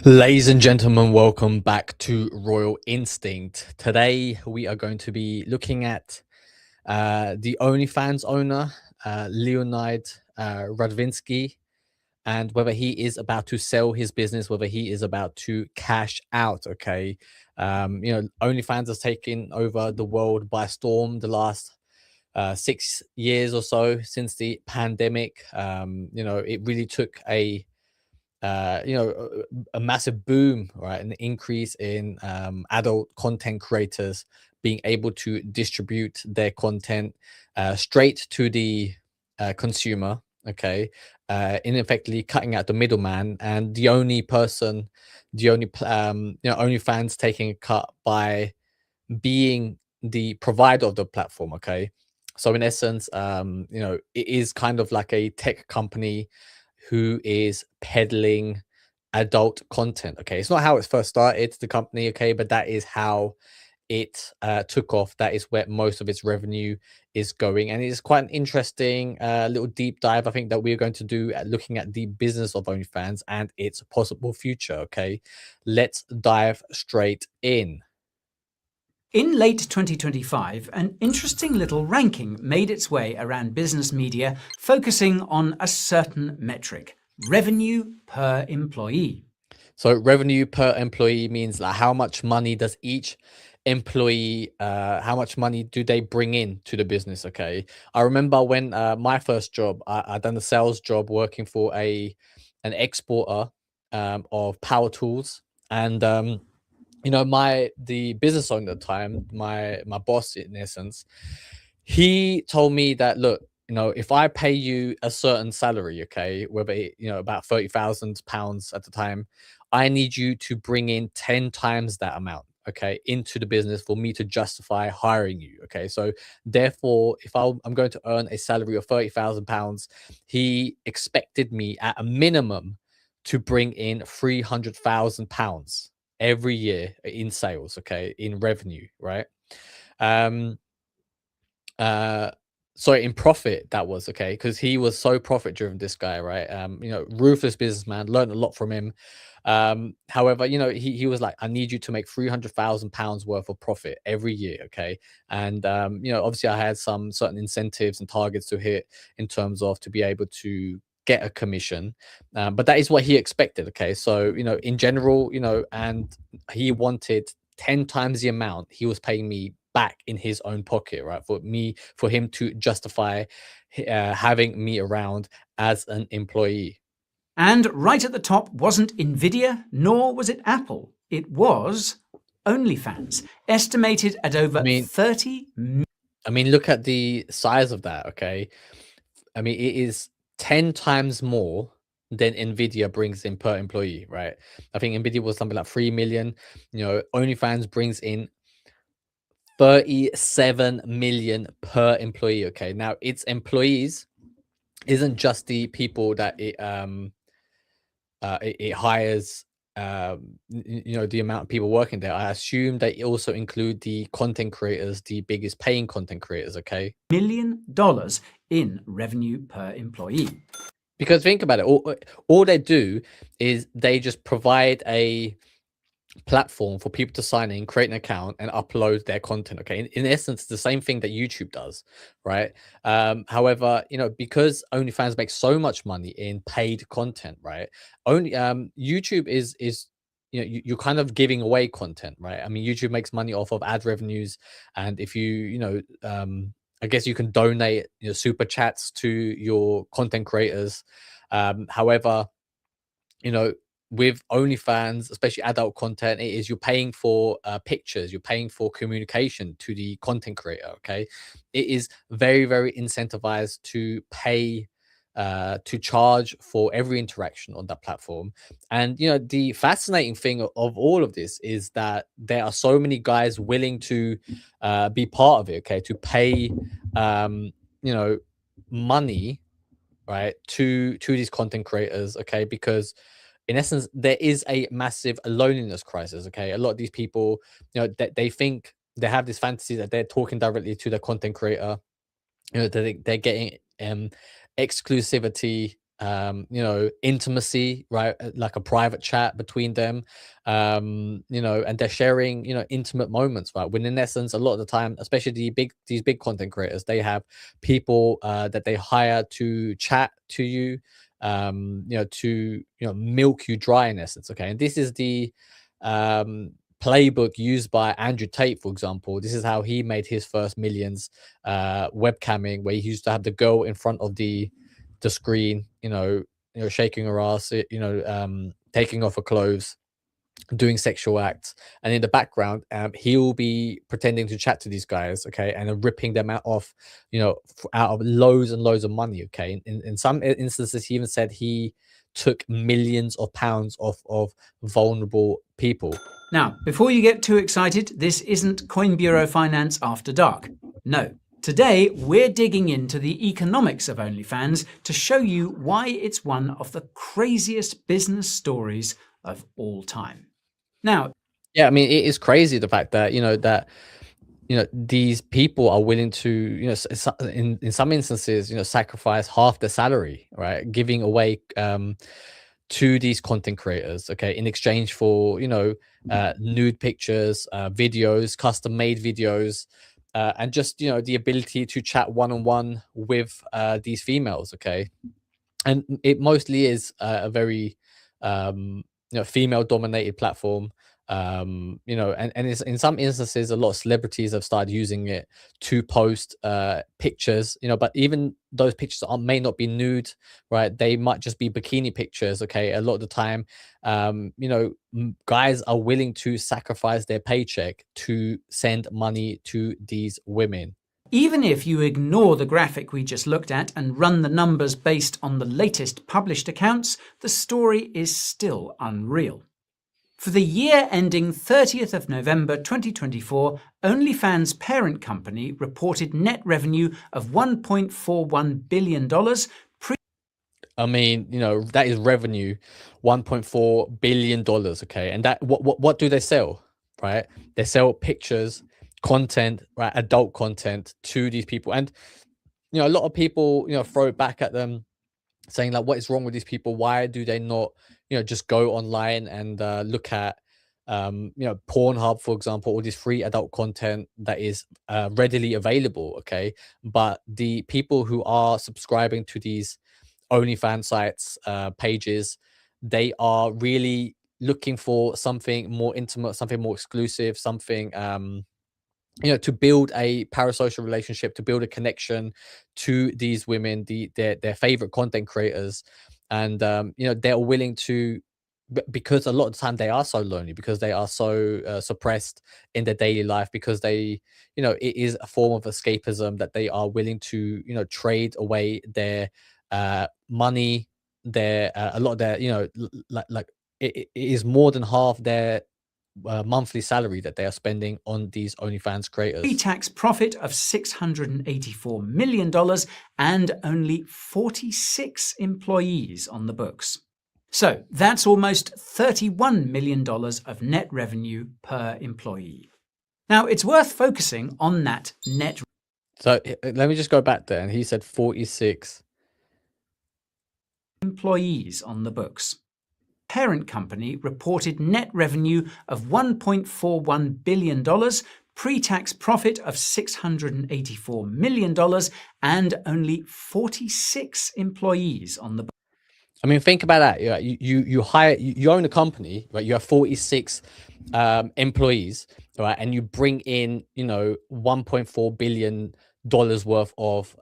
Ladies and gentlemen, welcome back to Royal Instinct. Today we are going to be looking at the OnlyFans owner, Leonid Radvinsky, and whether he is about to sell his business, whether he is about to cash out. Okay, OnlyFans has taken over the world by storm the last 6 years or so since the pandemic. It really took a massive boom, right? An increase in adult content creators being able to distribute their content straight to the consumer, okay? In effectively cutting out the middleman, and the only person, only fans taking a cut by being the provider of the platform, okay? So in essence, it is kind of like a tech company who is peddling adult content. Okay, it's not how it first started, the company. Okay, but that is how it took off. That is where most of its revenue is going, and it is quite an interesting little deep dive. I think that we're going to do at looking at the business of OnlyFans and its possible future. Okay, let's dive straight in. In late 2025, an interesting little ranking made its way around business media focusing on a certain metric: revenue per employee. So revenue per employee means like how much money does each employee how much money do they bring in to the business. Okay, I remember when my first job, I done a sales job working for an exporter of power tools. And the business owner at the time, my boss in essence, he told me that, look, if I pay you a certain salary, okay, whether about £30,000 at the time, I need you to bring in 10 times that amount, okay, into the business for me to justify hiring you. Okay, so therefore, if I'm going to earn a salary of £30,000, he expected me at a minimum to bring in £300,000 every year in sales, okay, in revenue, right? Um, uh, sorry, in profit, that was okay, because he was so profit driven, this guy, right? Ruthless businessman, learned a lot from him. However, he was like, I need you to make £300,000 worth of profit every year, okay? And obviously I had some certain incentives and targets to hit in terms of to be able to get a commission. But that is what he expected, okay? So, in general, and he wanted 10 times the amount he was paying me back in his own pocket, right? For him to justify having me around as an employee. And right at the top wasn't Nvidia, nor was it Apple. It was OnlyFans, estimated at I over mean, 30 look at the size of that, okay? I mean, it is 10 times more than Nvidia brings in per employee, right? I think Nvidia was something like 3 million. OnlyFans brings in 37 million per employee. Okay, now its employees isn't just the people that it hires, the amount of people working there. I assume they also include the content creators, the biggest paying content creators. Okay, million dollars in revenue per employee. because think about it, all they do is they just provide a platform for people to sign in, create an account, and upload their content. Okay, in essence, the same thing that YouTube does, right? However, because OnlyFans makes so much money in paid content, right? Only YouTube is you're kind of giving away content, right? I mean, YouTube makes money off of ad revenues, and if I guess you can donate super chats to your content creators. However, you know, with OnlyFans, especially adult content, it is you're paying for pictures, you're paying for communication to the content creator. Okay, it is very, very incentivized to pay, to charge for every interaction on that platform. And the fascinating thing of all of this is that there are so many guys willing to be part of it. Okay, to pay, you know, money, right, to these content creators. Okay, because in essence there is a massive loneliness crisis. Okay, a lot of these people, that they think they have this fantasy that they're talking directly to the content creator, that they're getting exclusivity intimacy, right? Like a private chat between them, and they're sharing, intimate moments, right? When in essence, a lot of the time, especially these big content creators, they have people that they hire to chat to you, to milk you dry in essence. Okay, and this is the playbook used by Andrew Tate, for example. This is how he made his first millions, webcamming, where he used to have the girl in front of the screen, shaking her ass, taking off her clothes, doing sexual acts, and in the background, he'll be pretending to chat to these guys, okay, and then ripping them out of, out of loads and loads of money, okay. In some instances, he even said he took millions of pounds off of vulnerable people. Now, before you get too excited, this isn't Coin Bureau Finance After Dark. No. Today, we're digging into the economics of OnlyFans to show you why it's one of the craziest business stories of all time. Now, yeah, I mean, it is crazy the fact that these people are willing to, in some instances, sacrifice half their salary, right, giving away to these content creators, okay, in exchange for nude pictures, videos, custom made videos, and just the ability to chat one-on-one with these females, okay. And it mostly is a very female dominated platform, and it's, in some instances, a lot of celebrities have started using it to post pictures, but even those pictures may not be nude, right? They might just be bikini pictures, okay. A lot of the time, guys are willing to sacrifice their paycheck to send money to these women. Even if you ignore the graphic we just looked at and run the numbers based on the latest published accounts, the story is still unreal. For the year ending 30th of November 2024, OnlyFans' parent company reported net revenue of $1.41 billion. I mean, that is revenue, $1.4 billion, okay? And that what do they sell, right? They sell pictures, content, right? Adult content to these people. And a lot of people, throw it back at them, saying like, what is wrong with these people? Why do they not, just go online and look at Pornhub, for example, all this free adult content that is readily available, okay? But the people who are subscribing to these OnlyFans sites, pages, they are really looking for something more intimate, something more exclusive, something to build a parasocial relationship, to build a connection to these women, their favorite content creators. And they're willing to, because a lot of the time they are so lonely, because they are so suppressed in their daily life, because they, it is a form of escapism, that they are willing to trade away their money, their a lot of their, like it is more than half their monthly salary that they are spending on these OnlyFans creators. Pre-tax profit of $684 million and only 46 employees on the books. So that's almost $31 million of net revenue per employee. Now, it's worth focusing on that net. So let me just go back there. And he said 46 employees on the books. Parent company reported net revenue of $1.41 billion, pre-tax profit of $684 million, and only 46 employees on the books. I mean, think about that. You hire, you own a company, right? You have 46 employees, right? And you bring in, $1.4 billion worth of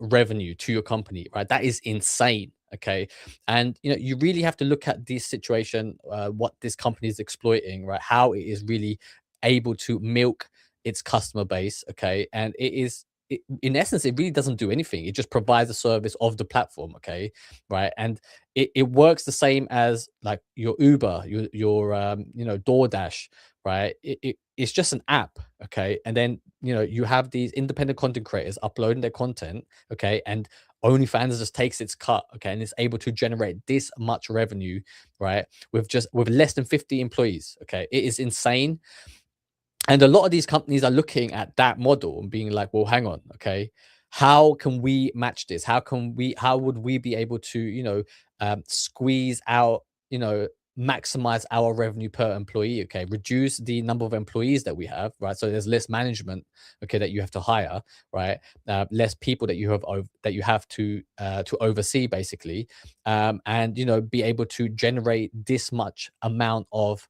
revenue to your company, right? That is insane. Okay. And, you really have to look at this situation, what this company is exploiting, right? How it is really able to milk its customer base. Okay. And in essence, it really doesn't do anything. It just provides a service of the platform. Okay. Right. And it works the same as like your Uber, your DoorDash, right? It's just an app. Okay. And then, you have these independent content creators uploading their content. Okay. And OnlyFans just takes its cut, okay, and it's able to generate this much revenue, right, with less than 50 employees, okay. It is insane. And a lot of these companies are looking at that model and being like, well, hang on, okay, how can we match this? How would we be able to, squeeze out, maximize our revenue per employee? Okay, reduce the number of employees that we have, right? So there's less management, okay, that you have to hire, right? Less people that that you have to oversee, basically, and be able to generate this much amount of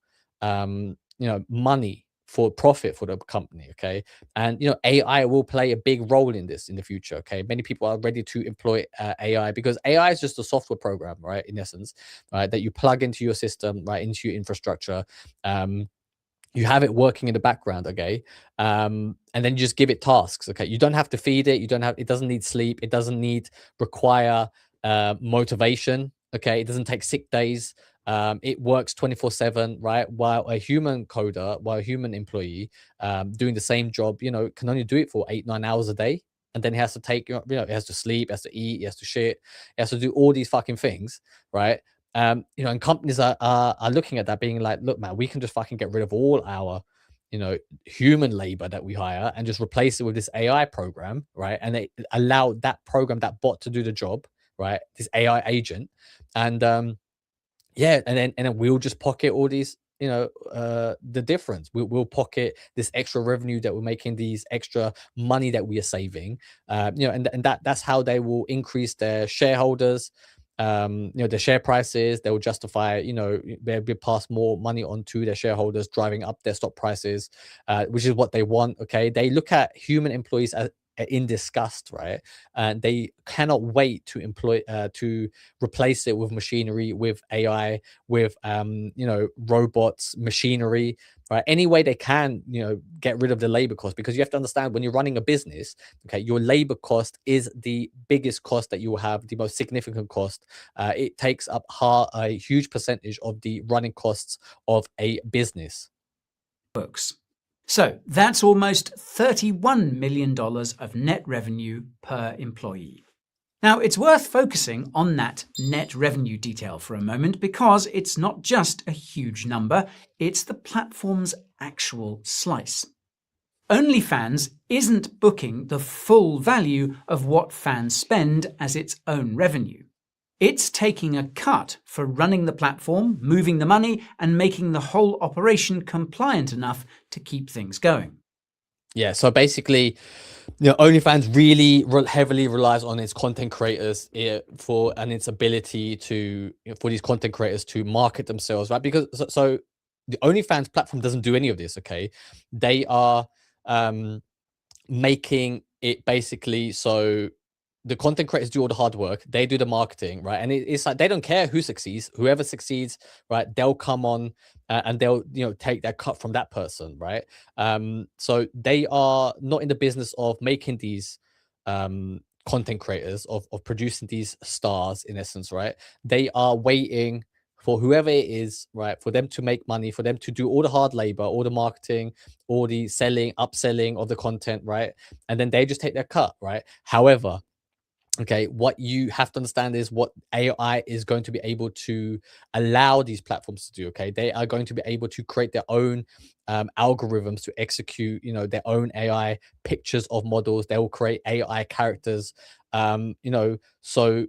money for profit for the company. Okay, and AI will play a big role in this in the future. Okay, many people are ready to employ AI, because AI is just a software program, right, in essence, right, that you plug into your system, right, into your infrastructure. You have it working in the background, okay, and then you just give it tasks. Okay, you don't have to feed it, it doesn't need sleep, it doesn't require motivation. Okay, it doesn't take sick days. It works 24/7, right? While a human coder, while a human employee, doing the same job, can only do it for 8-9 hours a day, and then he has to take, it has to sleep, it has to eat, it has to shit, it has to do all these fucking things, right? And companies are looking at that, being like, look, man, we can just fucking get rid of all our, human labor that we hire, and just replace it with this AI program, right? And they allow that program, that bot, to do the job, right? This AI agent, and yeah, and then we'll just pocket all these, the difference. We'll pocket this extra revenue that we're making, these extra money that we are saving, and that's how they will increase their shareholders, the share prices. They will justify, they'll be pass more money on to their shareholders, driving up their stock prices, which is what they want. Okay, they look at human employees as in disgust, right? And they cannot wait to to replace it with machinery, with AI, with robots, machinery, right? Any way they can, get rid of the labor cost, because you have to understand, when you're running a business, okay, your labor cost is the biggest cost that you will have, the most significant cost. It takes up a huge percentage of the running costs of a business. Books. So that's almost $31 million of net revenue per employee. Now, it's worth focusing on that net revenue detail for a moment, because it's not just a huge number, it's the platform's actual slice. OnlyFans isn't booking the full value of what fans spend as its own revenue. It's taking a cut for running the platform, moving the money, and making the whole operation compliant enough to keep things going. Yeah, so basically, OnlyFans really heavily relies on its content creators, and its ability to, for these content creators to market themselves, right? Because so the OnlyFans platform doesn't do any of this. Okay, they are making it basically so the content creators do all the hard work, they do the marketing, right? And it's like, they don't care who succeeds, whoever succeeds, right? They'll come on, and they'll take that cut from that person, right? So they are not in the business of making these content creators, of producing these stars, in essence, right? They are waiting for whoever it is, right, for them to make money, for them to do all the hard labor, all the marketing, all the selling, upselling of the content, right? And then they just take their cut, right? However, okay, what you have to understand is what AI is going to be able to allow these platforms to do. Okay, they are going to be able to create their own algorithms to execute, their own AI pictures of models. They will create AI characters, so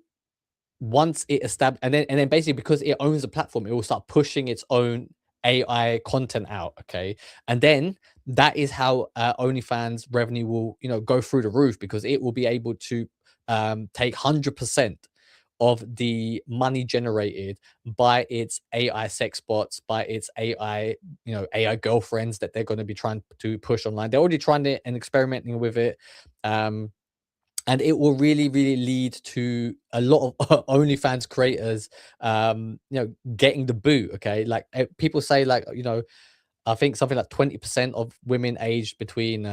once it established, and then basically, because it owns the platform, it will start pushing its own AI content out. Okay, and then that is how OnlyFans revenue will, go through the roof, because it will be able to take 100% of the money generated by its AI sex bots, by its AI, AI girlfriends that they're going to be trying to push online. They're already trying it and experimenting with it. And it will really, really lead to a lot of OnlyFans creators, getting the boot. Okay, like people say, like, I think something like 20% of women aged between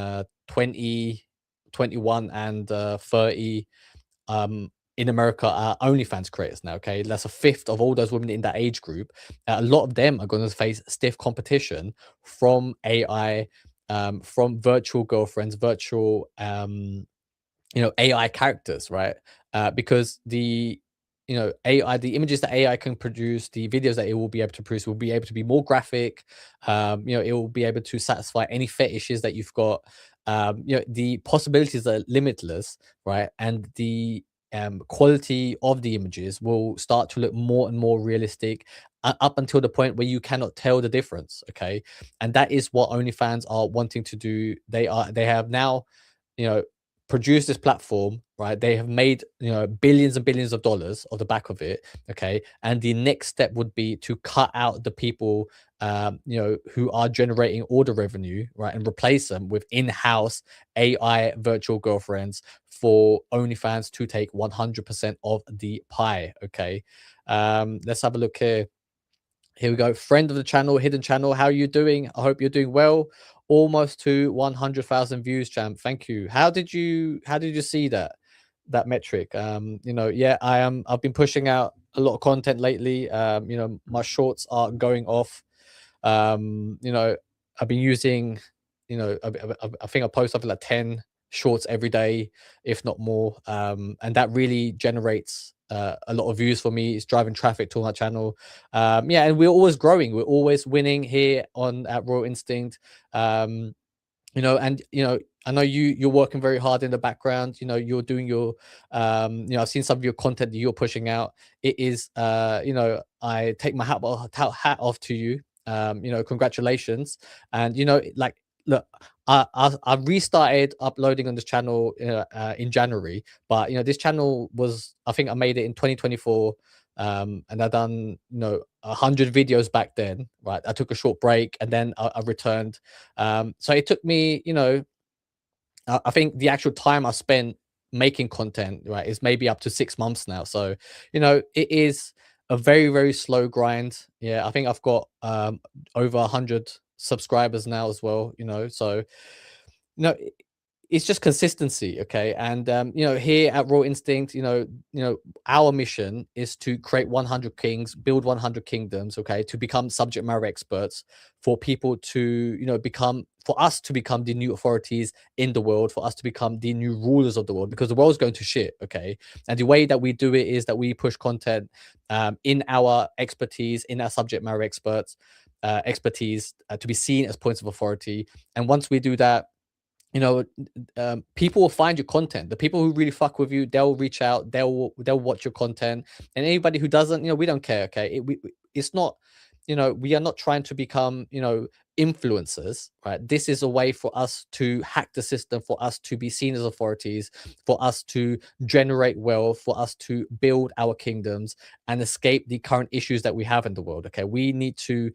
20, 21, and 30, in America, are OnlyFans creators now. Okay, that's a fifth of all those women in that age group. A lot of them are going to face stiff competition from AI, from virtual girlfriends, virtual AI characters, right? Because the AI, the images that AI can produce, the videos that it will be able to produce, will be able to be more graphic. It will be able to satisfy any fetishes that you've got. the possibilities are limitless, right? And the quality of the images will start to look more and more realistic, up until the point where you cannot tell the difference. Okay, and that is what OnlyFans are wanting to do. They have now, you know, produced this platform, right? They have made, billions and billions of dollars off the back of it. Okay, and the next step would be to cut out the people, who are generating order revenue, right, and replace them with in-house AI virtual girlfriends for OnlyFans to take 100% of the pie. Okay, let's have a look here. Here we go. Friend of the channel, hidden channel. How are you doing? I hope you're doing well. Almost to 100,000 views, champ. Thank you. How did you see that metric? Yeah, I've been pushing out a lot of content lately. My shorts are going off. I've been using, I think I post something like 10 shorts every day, if not more. And that really generates a lot of views for me. It's driving traffic to my channel. Yeah, and we're always growing. We're always winning here on at Raw Instinct. I know you're working very hard in the background. You're doing your I've seen some of your content that you're pushing out. It is I take my hat off to you. Congratulations. And like, look, I restarted uploading on this channel in January, but this channel was, I think I made it in 2024. And I done 100 videos back then, right? I took a short break and then I returned. So it took me, I think the actual time I spent making content, right, is maybe up to 6 months now. So it is a very, very slow grind. Yeah, I think I've got over 100 subscribers now as well. So you know it's just consistency. Okay, and here at Raw Instinct, our mission is to create 100 kings, build 100 kingdoms. Okay, to become subject matter experts, for people to for us to become the new authorities in the world, for us to become the new rulers of the world, because the world's going to shit. Okay, and the way that we do it is that we push content in our expertise, in our subject matter expertise, to be seen as points of authority. And once we do that, people will find your content. The people who really fuck with you, they'll reach out, they'll watch your content. And anybody who doesn't, we don't care. Okay, it's not, we are not trying to become influencers, right? This is a way for us to hack the system, for us to be seen as authorities, for us to generate wealth, for us to build our kingdoms and escape the current issues that we have in the world. Okay, we need to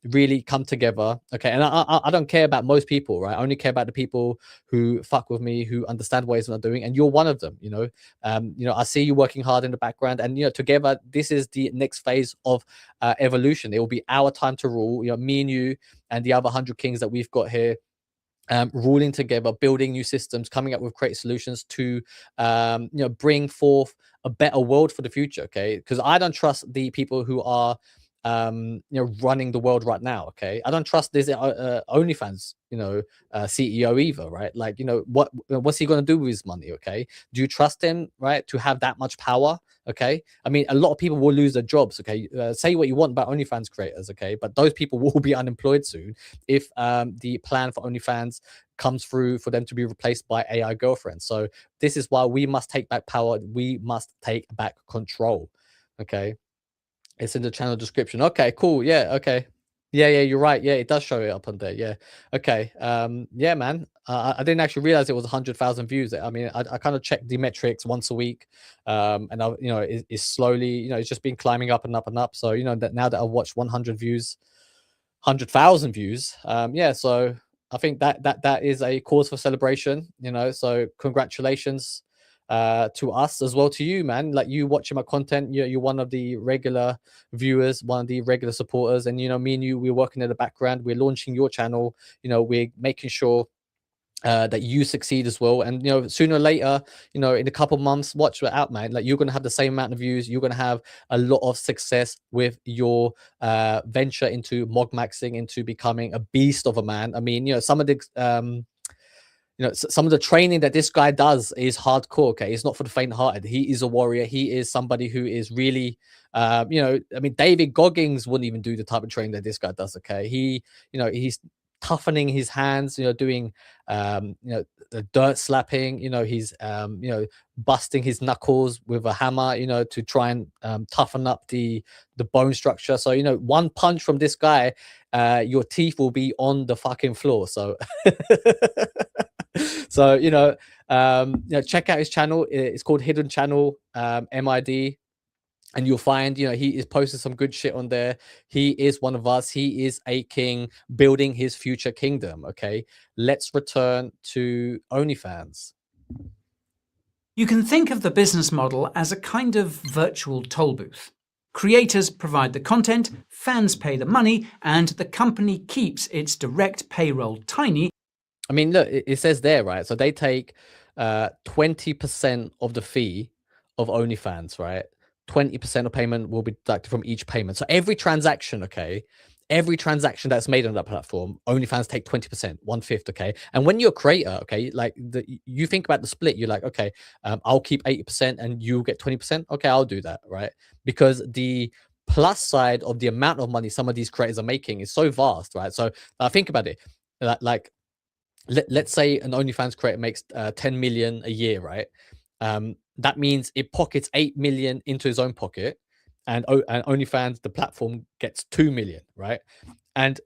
really come together. Okay, and I don't care about most people, right? I only care about the people who fuck with me, who understand what I'm doing, and you're one of them. I see you working hard in the background, and together this is the next phase of evolution. It will be our time to rule. Me and you and the other 100 kings that we've got here, ruling together, building new systems, coming up with creative solutions to bring forth a better world for the future. Okay, because I don't trust the people who are running the world right now. Okay, I don't trust this OnlyFans CEO either, right? Like, what's he going to do with his money? Okay, do you trust him, right, to have that much power? Okay, I mean, a lot of people will lose their jobs. Okay, say what you want about OnlyFans creators. Okay, but those people will be unemployed soon if the plan for OnlyFans comes through for them to be replaced by AI girlfriends. So this is why we must take back power. We must take back control. Okay, it's in the channel description. Okay, cool. Yeah, okay. Yeah, you're right. Yeah, it does show it up on there. Yeah. Okay. Yeah, man. I didn't actually realize it was 100,000 views. I mean, I kind of check the metrics once a week. And it's slowly, it's just been climbing up and up and up. So, that now that I've watched 100 views, 100,000 views. Yeah, so I think that is a cause for celebration. So congratulations to us as well, to you, man. Like, you watching my content, you're one of the regular viewers, one of the regular supporters. And me and you, we're working in the background, we're launching your channel, we're making sure that you succeed as well. And sooner or later, in a couple months, watch it out, man. Like, you're gonna have the same amount of views, you're gonna have a lot of success with your venture into mog maxing, into becoming a beast of a man. I mean, some of the some of the training that this guy does is hardcore. Okay, it's not for the faint-hearted. He is a warrior. He is somebody who is really I mean, David Goggins wouldn't even do the type of training that this guy does. Okay, he's toughening his hands, doing the dirt slapping, he's busting his knuckles with a hammer, to try and toughen up the bone structure. So one punch from this guy, your teeth will be on the fucking floor. So so check out his channel. It's called Hidden Channel, MID. And you'll find, he is posting some good shit on there. He is one of us. He is a king building his future kingdom. Okay, let's return to OnlyFans. You can think of the business model as a kind of virtual toll booth. Creators provide the content, fans pay the money, and the company keeps its direct payroll tiny. I mean, look, it says there, right? So they take 20% of the fee of OnlyFans, right? 20% of payment will be deducted from each payment. So every transaction, okay, every transaction that's made on that platform, OnlyFans take 20%, 1/5, okay? And when you're a creator, okay, like you think about the split, you're like, okay, I'll keep 80% and you get 20%. Okay, I'll do that, right? Because the plus side of the amount of money some of these creators are making is so vast, right? So think about it. Like, let's say an OnlyFans creator makes 10 million a year, right? That means it pockets 8 million into his own pocket, and OnlyFans, the platform, gets 2 million, right? And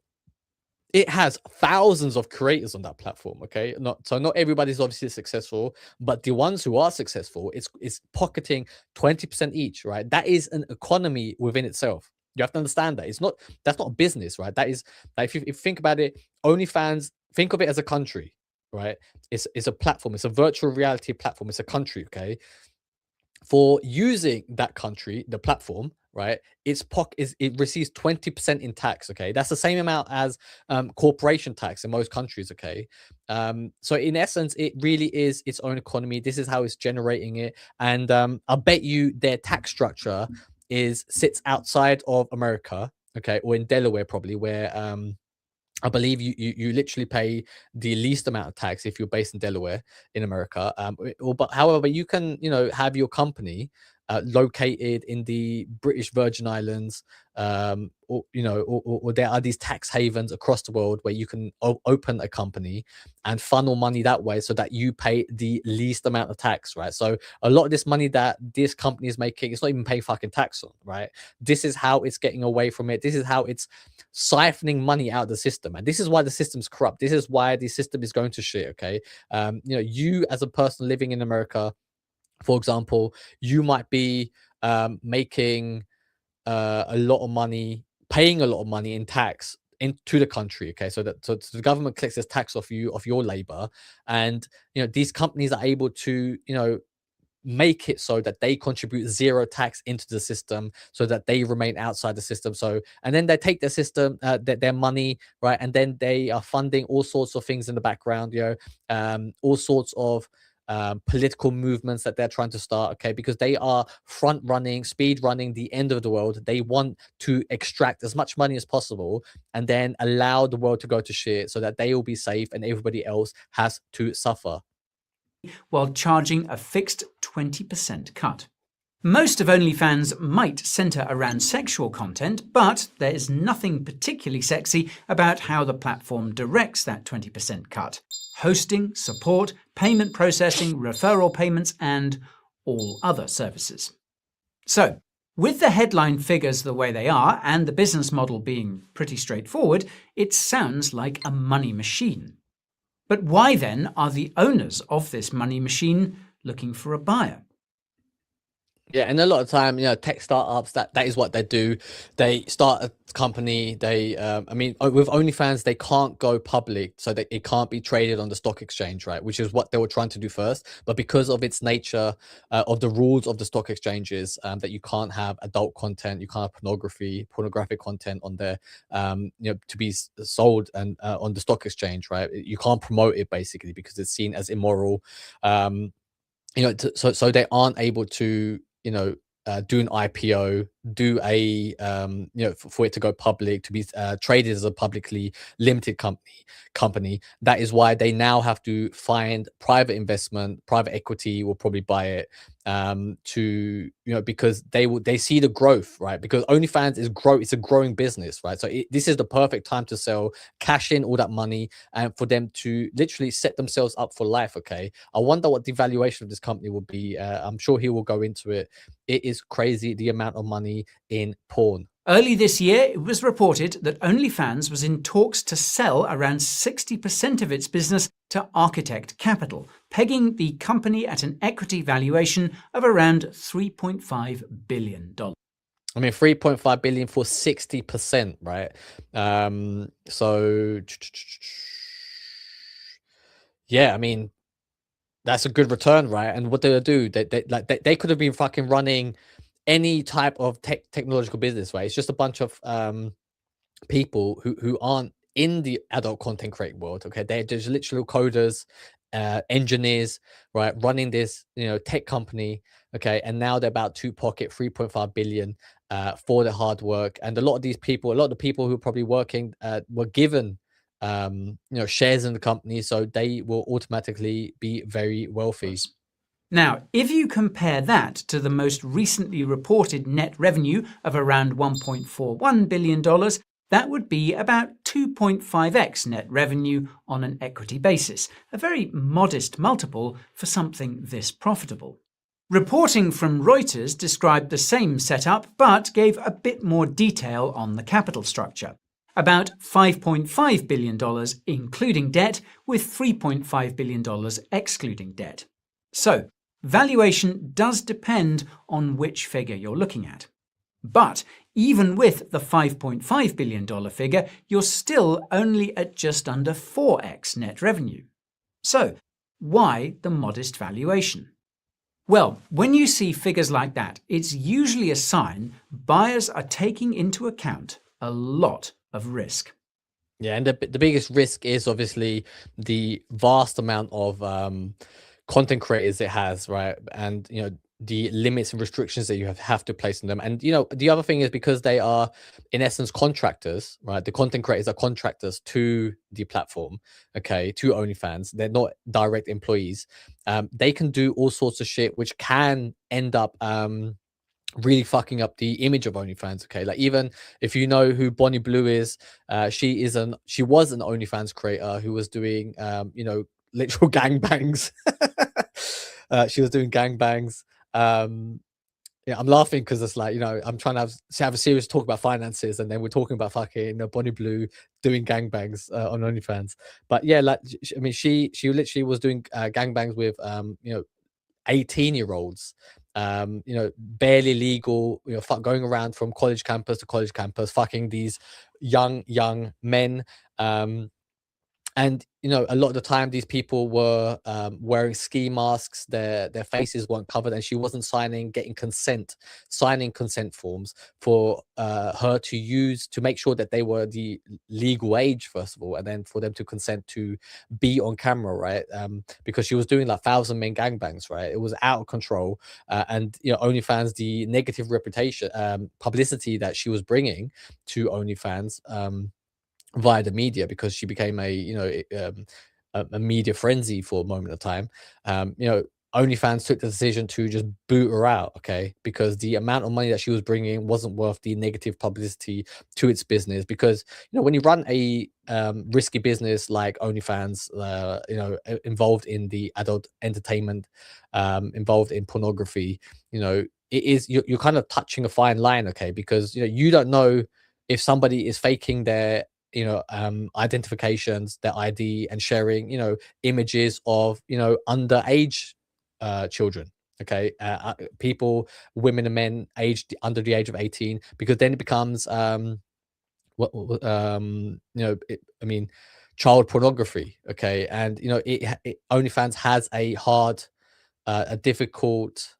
it has thousands of creators on that platform. Okay, not everybody's obviously successful, but the ones who are successful, it's pocketing 20% each, right? That is an economy within itself. You have to understand that that's not a business, right? That is, like, if you think about it, OnlyFans, think of it as a country, right? It's a platform. It's a virtual reality platform. It's a country, okay? For using that country, the platform, right? It receives 20% in tax. Okay, that's the same amount as corporation tax in most countries. Okay, so in essence, it really is its own economy. This is how it's generating it, and I bet you their tax structure sits outside of America. Okay, or in Delaware probably, where I believe you literally pay the least amount of tax if you're based in Delaware in America. But however, you can have your company located in the British Virgin Islands, or there are these tax havens across the world where you can open a company and funnel money that way, so that you pay the least amount of tax, right? So a lot of this money that this company is making, it's not even paying fucking tax on, right? This is how it's getting away from it. This is how it's siphoning money out of the system, and this is why the system's corrupt. This is why the system is going to shit. Okay, you as a person living in America, for example, you might be making a lot of money, paying a lot of money in tax into the country. Okay, so the government collects this tax off you, of your labor, and these companies are able to make it so that they contribute zero tax into the system, so that they remain outside the system. So, and then they take their system, their money, right, and then they are funding all sorts of things in the background, all sorts of political movements that they're trying to start. Okay, because they are speed running the end of the world. They want to extract as much money as possible and then allow the world to go to shit, so that they will be safe and everybody else has to suffer, while charging a fixed 20% cut. Most of OnlyFans might centre around sexual content, but there is nothing particularly sexy about how the platform directs that 20% cut. Hosting, support, payment processing, referral payments, and all other services. So, with the headline figures the way they are, and the business model being pretty straightforward, it sounds like a money machine. But why then are the owners of this money machine looking for a buyer? Yeah, and a lot of time, tech startups, that is what they do. They start a company. They, with OnlyFans, they can't go public, so that it can't be traded on the stock exchange, right? Which is what they were trying to do first. But because of its nature, of the rules of the stock exchanges, that you can't have adult content, you can't have pornographic content on there, to be sold and on the stock exchange, right? You can't promote it basically because it's seen as immoral. So they aren't able to do an IPO, do a for it to go public, to be traded as a publicly limited company. That is why they now have to find private investment. Private equity will probably buy it, to because they see the growth, right? Because OnlyFans it's a growing business, right? So this is the perfect time to sell, cash in all that money, and for them to literally set themselves up for life. Okay, I wonder what the valuation of this company will be. I'm sure he will go into it. It is crazy the amount of money in porn. Early this year, it was reported that OnlyFans was in talks to sell around 60% of its business to Architect Capital, pegging the company at an equity valuation of around $3.5 billion. I mean, 3.5 billion for 60%, right? So yeah, I mean, that's a good return, right? And what they do, they could have been fucking running any type of technological business, right? It's just a bunch of people who aren't in the adult content creating world. Okay, they're just literal coders, engineers, right, running this tech company. Okay, and now they're about to pocket 3.5 billion for their hard work. And a lot of the people who are probably working were given shares in the company, so they will automatically be very wealthy. Now, if you compare that to the most recently reported net revenue of around $1.41 billion, that would be about 2.5x net revenue on an equity basis, a very modest multiple for something this profitable. Reporting from Reuters described the same setup, but gave a bit more detail on the capital structure. About $5.5 billion including debt, with $3.5 billion excluding debt. So, valuation does depend on which figure you're looking at. But even with the $5.5 billion figure, you're still only at just under 4x net revenue. So, why the modest valuation? Well, when you see figures like that, it's usually a sign buyers are taking into account a lot of risk. Yeah, and the biggest risk is obviously the vast amount of content creators it has, right? And the limits and restrictions that you have to place on them. And the other thing is, because they are in essence contractors, right? The content creators are contractors to the platform, okay, to OnlyFans. They're not direct employees. They can do all sorts of shit which can end up really fucking up the image of OnlyFans. Okay, like, even if you know who Bonnie Blue is, she was an OnlyFans creator who was doing literal gangbangs. She was doing gangbangs. Yeah, I'm laughing because it's like, I'm trying to have a serious talk about finances, and then we're talking about fucking Bonnie Blue doing gangbangs on OnlyFans. But yeah, like, I mean, she literally was doing gangbangs with 18-year-olds, barely legal, going around from college campus to college campus, fucking these young men. And a lot of the time these people were wearing ski masks, their faces weren't covered, and she wasn't signing consent forms for her to use, to make sure that they were the legal age, first of all, and then for them to consent to be on camera, right? Because she was doing like 1,000 men gangbangs, right? It was out of control. And OnlyFans, the negative reputation, publicity that she was bringing to OnlyFans via the media, because she became a media frenzy for a moment of time. OnlyFans took the decision to just boot her out, okay, because the amount of money that she was bringing wasn't worth the negative publicity to its business. Because when you run a risky business like OnlyFans, involved in the adult entertainment, involved in pornography, you're kind of touching a fine line, okay, because you don't know if somebody is faking their identifications, their ID, and sharing images of underage children, okay, women and men aged under the age of 18, because then it becomes child pornography, okay. And OnlyFans has a difficult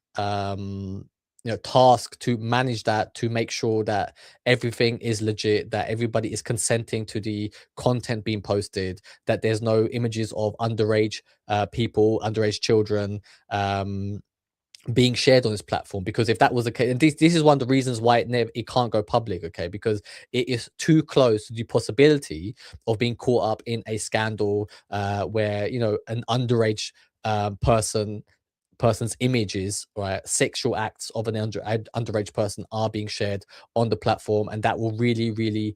task to manage that, to make sure that everything is legit, that everybody is consenting to the content being posted, that there's no images of underage underage children being shared on this platform. Because if that was the case, and this is one of the reasons why it can't go public, okay, because it is too close to the possibility of being caught up in a scandal where an underage person person's images, right, sexual acts of an underage person are being shared on the platform, and that will really, really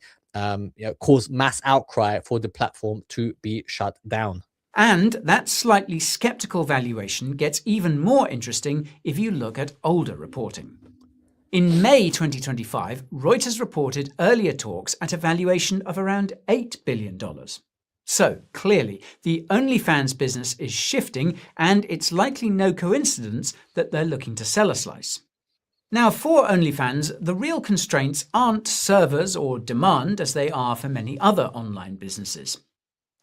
cause mass outcry for the platform to be shut down. And that slightly skeptical valuation gets even more interesting if you look at older reporting. In May 2025, Reuters reported earlier talks at a valuation of around $8 billion. So, clearly, the OnlyFans business is shifting, and it's likely no coincidence that they're looking to sell a slice. Now, for OnlyFans, the real constraints aren't servers or demand as they are for many other online businesses.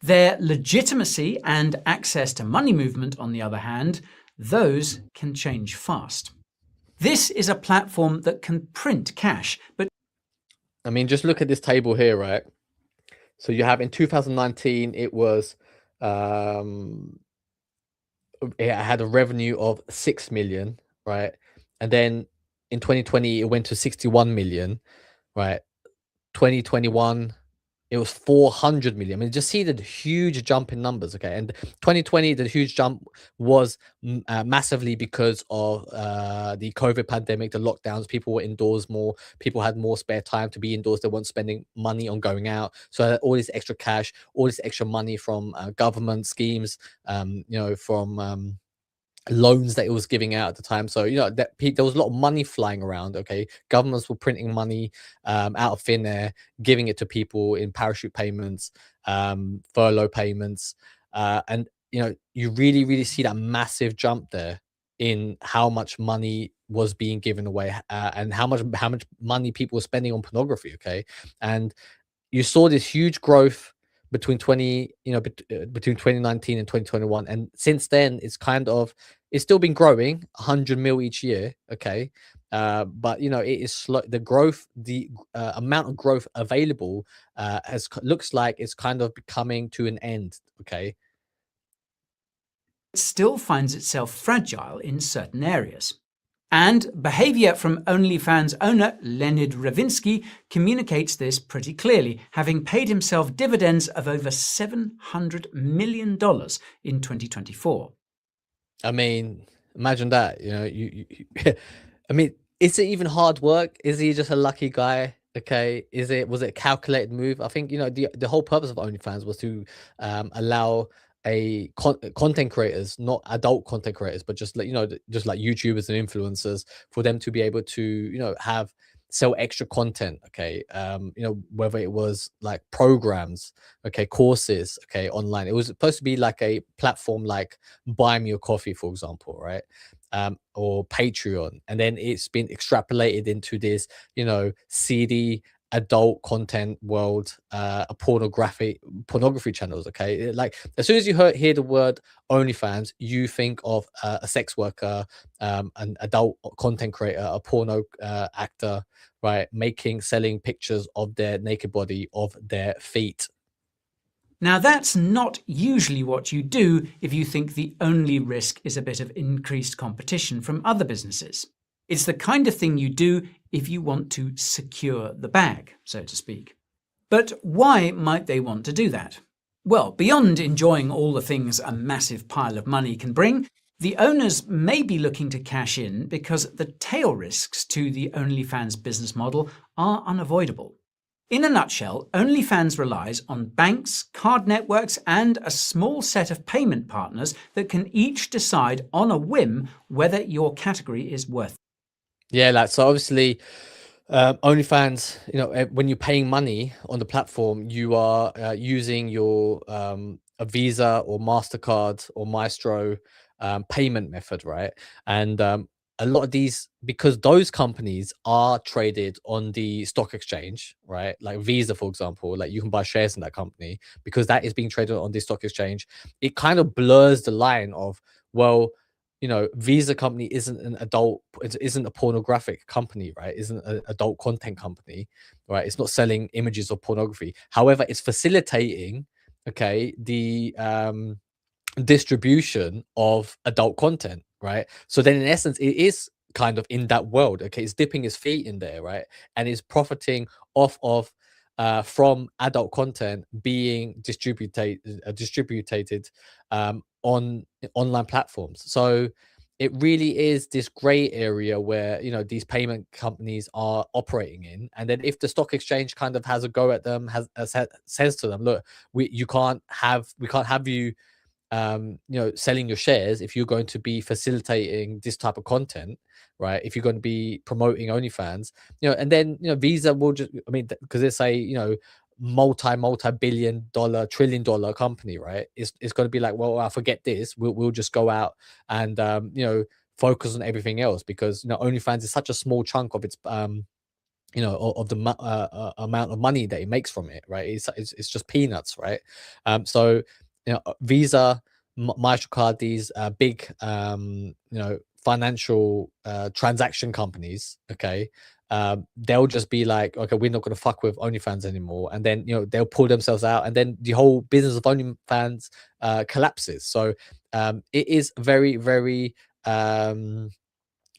Their legitimacy and access to money movement, on the other hand, those can change fast. This is a platform that can print cash, but I mean, just look at this table here, right? So you have in 2019, it was it had a revenue of 6 million, right? And then in 2020, it went to 61 million, right? 2021, it was 400 million. I mean, just see the huge jump in numbers, okay? And 2020, the huge jump was massively because of the COVID pandemic, the lockdowns. People were indoors more. People had more spare time to be indoors. They weren't spending money on going out. So all this extra cash, all this extra money from government schemes, from loans that it was giving out at the time. So there was a lot of money flying around. Okay, governments were printing money out of thin air, giving it to people in parachute payments, furlough payments, and you really, really see that massive jump there in how much money was being given away, and how much money people were spending on pornography. Okay, and you saw this huge growth between between 2019 and 2021, and since then it's still been growing 100 mil each year. Okay, but it is slow. The growth, the amount of growth available looks like it's kind of becoming to an end. Okay, it still finds itself fragile in certain areas. And behavior from OnlyFans owner Leonid Radvinsky communicates this pretty clearly, having paid himself dividends of over $700 million in 2024. I mean, imagine that. I mean, is it even hard work? Is he just a lucky guy? Okay, was it a calculated move? I think the whole purpose of OnlyFans was to allow content creators, not adult content creators, but just just like YouTubers and influencers, for them to be able to sell extra content. Okay, whether it was like programs, okay, courses, okay, online. It was supposed to be like a platform like Buy Me a Coffee, for example, right? Or Patreon, and then it's been extrapolated into this seedy adult content world, pornography channels. Okay, like as soon as you hear the word OnlyFans, you think of a sex worker, an adult content creator, a porno actor, right, selling pictures of their naked body, of their feet. Now, that's not usually what you do if you think the only risk is a bit of increased competition from other businesses. It's the kind of thing you do if you want to secure the bag, so to speak. But why might they want to do that? Well, beyond enjoying all the things a massive pile of money can bring, the owners may be looking to cash in because the tail risks to the OnlyFans business model are unavoidable. In a nutshell, OnlyFans relies on banks, card networks, and a small set of payment partners that can each decide on a whim whether your category is worth it. Yeah, so obviously, OnlyFans, when you're paying money on the platform, you are using your a Visa or MasterCard or Maestro payment method, right? And a lot of these, because those companies are traded on the stock exchange, right? Like Visa, for example, like you can buy shares in that company because that is being traded on the stock exchange. It kind of blurs the line of, well, Visa company isn't an adult, it isn't a pornographic company, right? Isn't an adult content company, right? It's not selling images of pornography. However, it's facilitating, okay, the distribution of adult content, right? So then in essence it is kind of in that world. Okay, it's dipping its feet in there, right? And it's profiting off of from adult content being distributed on online platforms. So it really is this gray area where, you know, these payment companies are operating in. And then if the stock exchange kind of has a go at them, says to them, look, we can't have you, you know, selling your shares if you're going to be facilitating this type of content, right? If you're going to be promoting OnlyFans, you know, and then, you know, Visa will just, I mean, because it's a, you know, multi-billion dollar, trillion-dollar company, right? It's going to be like, well, I forget this. We'll just go out and, you know, focus on everything else, because, you know, OnlyFans is such a small chunk of its, you know, of the amount of money that it makes from it, right? It's just peanuts, right? So, you know, Visa, Mastercard, these big, you know, financial transaction companies, okay, they'll just be like, okay, we're not going to fuck with OnlyFans anymore, and then, you know, they'll pull themselves out, and then the whole business of OnlyFans collapses. So it is very, very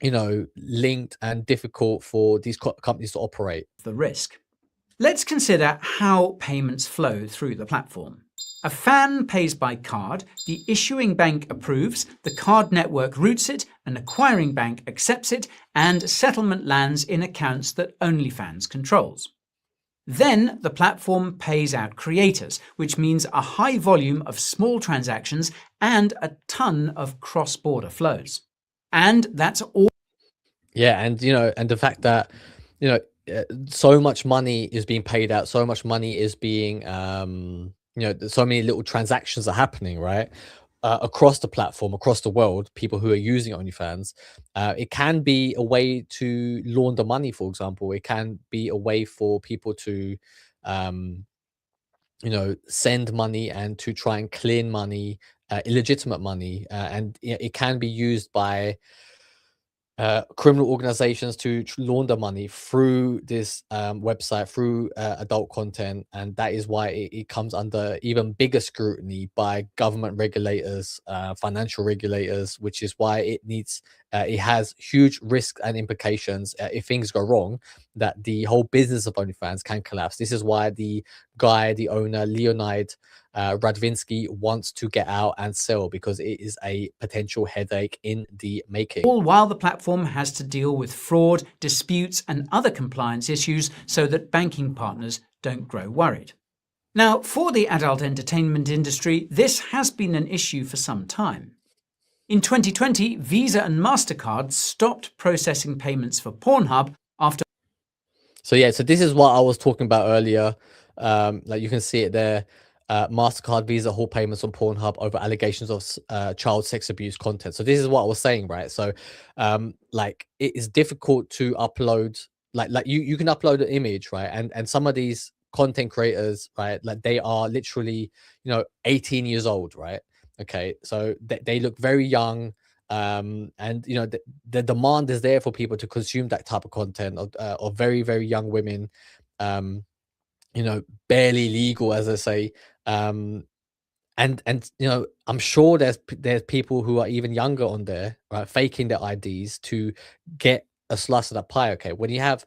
you know, linked and difficult for these companies to operate. The risk. Let's consider how payments flow through the platform. A fan pays by card, the issuing bank approves, the card network routes it, an acquiring bank accepts it, and settlement lands in accounts that OnlyFans controls. Then the platform pays out creators, which means a high volume of small transactions and a ton of cross-border flows. And that's all. Yeah, and you know, and the fact that, you know, so much money is being paid out, so much money is being, you know, so many little transactions are happening, right? Across the platform, across the world, people who are using OnlyFans, it can be a way to launder money, for example. It can be a way for people to, you know, send money and to try and clean money, illegitimate money, and it can be used by criminal organizations to launder money through this website, through adult content, and that is why it comes under even bigger scrutiny by government regulators, financial regulators, which is why it has huge risks and implications if things go wrong, that the whole business of OnlyFans can collapse. This is why the owner, Leonid Radvinsky, wants to get out and sell, because it is a potential headache in the making. All while the platform has to deal with fraud, disputes, and other compliance issues so that banking partners don't grow worried. Now, for the adult entertainment industry, this has been an issue for some time. In 2020, Visa and MasterCard stopped processing payments for Pornhub after. So yeah, so this is what I was talking about earlier. Like you can see it there. MasterCard, Visa hold payments on Pornhub over allegations of child sex abuse content. So this is what I was saying, right? So like it is difficult to upload, like you can upload an image, right? And some of these content creators, right, like they are literally, you know, 18 years old, right? Okay, so they look very young, and you know, the demand is there for people to consume that type of content of very, very young women, you know, barely legal, as I say. And you know, I'm sure there's people who are even younger on there, right, faking their IDs to get a slice of that pie. Okay, when you have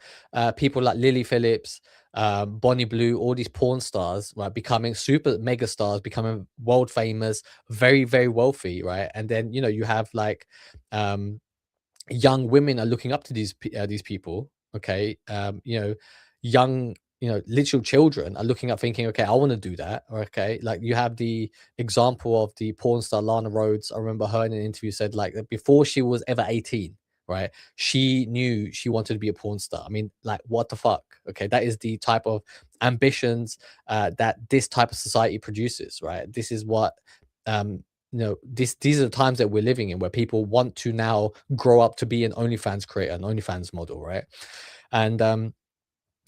people like Lily Phillips, Bonnie Blue, all these porn stars, right, becoming super mega stars, becoming world famous, very, very wealthy, right, and then, you know, you have like young women are looking up to these people, okay, you know, young, you know, little children are looking up thinking, okay, I want to do that. Okay, like you have the example of the porn star Lana Rhodes. I remember her in an interview said like that before she was ever 18, right, she knew she wanted to be a porn star. I mean, like, what the fuck? Okay, that is the type of ambitions that this type of society produces, right? This is what, you know, these are the times that we're living in, where people want to now grow up to be an OnlyFans creator, an OnlyFans model, right? And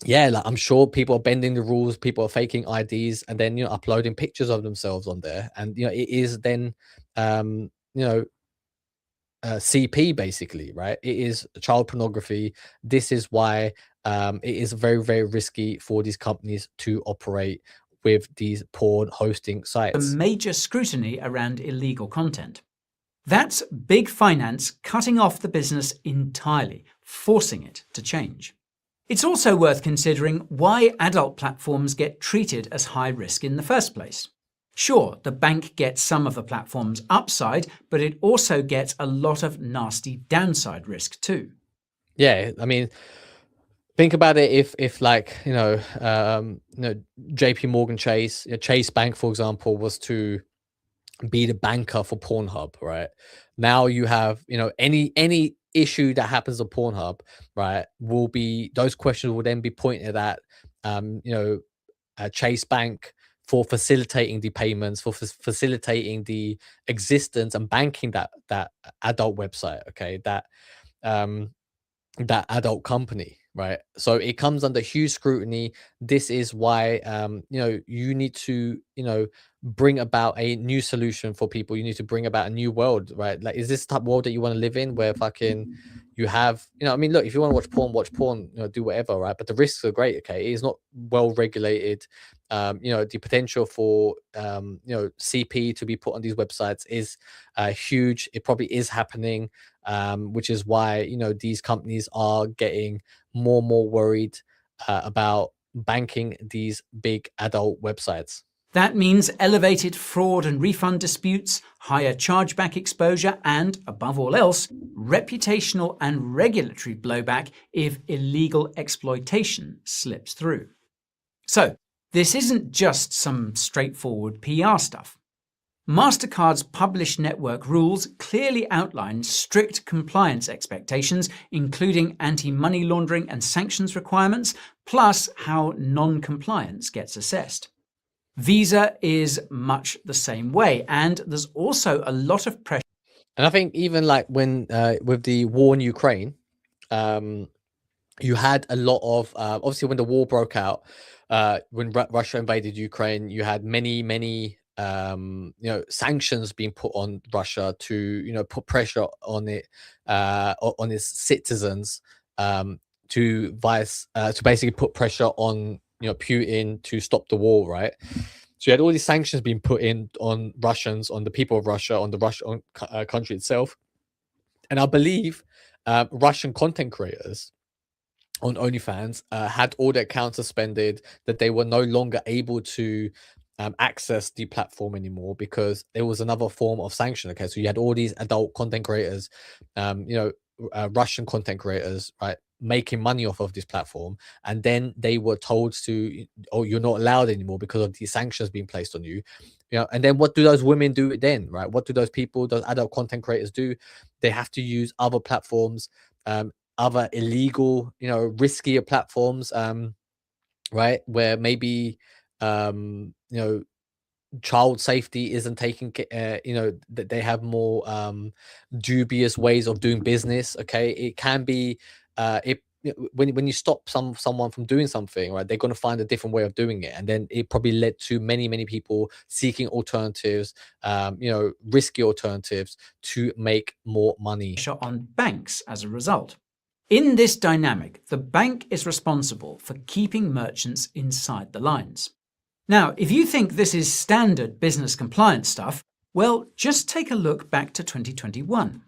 yeah, like I'm sure people are bending the rules, people are faking IDs, and then, you know, uploading pictures of themselves on there, and you know, it is then you know, CP basically, right? It is child pornography. This is why it is very, very risky for these companies to operate with these porn hosting sites. A major scrutiny around illegal content. That's big finance cutting off the business entirely, forcing it to change. It's also worth considering why adult platforms get treated as high risk in the first place. Sure, the bank gets some of the platform's upside, but it also gets a lot of nasty downside risk too. Yeah, I mean, think about it. If like JP Morgan Chase, Chase Bank, for example, was to be the banker for Pornhub, right? Now you have, any issue that happens on Pornhub, right, will be, those questions will then be pointed at um, you know, Chase Bank for facilitating the payments, for facilitating the existence and banking that adult website, okay, um that adult company, right? So it comes under huge scrutiny. This is why you need to, bring about a new solution for people. You need to bring about a new world, right? Like, is this the type of world that you want to live in, where fucking you have, I mean, look, if you want to watch porn, do whatever, right? But the risks are great. Okay, it is not well regulated. The potential for CP to be put on these websites is huge. It probably is happening, which is why these companies are getting more and more worried about banking these big adult websites. That means elevated fraud and refund disputes, higher chargeback exposure, and, above all else, reputational and regulatory blowback if illegal exploitation slips through. So, this isn't just some straightforward PR stuff. MasterCard's published network rules clearly outline strict compliance expectations, including anti-money laundering and sanctions requirements, plus how non-compliance gets assessed. Visa is much the same way, and there's also a lot of pressure. And I think even like when with the war in Ukraine, you had a lot of obviously when the war broke out, when Russia invaded Ukraine, you had many sanctions being put on Russia to put pressure on it, on its citizens, to basically put pressure on Putin to stop the war, right? So you had all these sanctions being put in on Russians, on the people of Russia, on the Russian country itself, and I believe Russian content creators on OnlyFans had all their accounts suspended, that they were no longer able to access the platform anymore because there was another form of sanction. Okay, so you had all these adult content creators, Russian content creators, right, making money off of this platform, and then they were told to, oh, you're not allowed anymore because of these sanctions being placed on you. And then what do those women do then, right? What do those people, those adult content creators do? They have to use other platforms, other illegal, riskier platforms, right, where maybe child safety isn't taken, that they have more dubious ways of doing business. Okay, it can be when you stop someone from doing something, right, they're going to find a different way of doing it, and then it probably led to many people seeking alternatives, risky alternatives to make more money. On banks as a result. In this dynamic, the bank is responsible for keeping merchants inside the lines. Now, if you think this is standard business compliance stuff, well, just take a look back to 2021.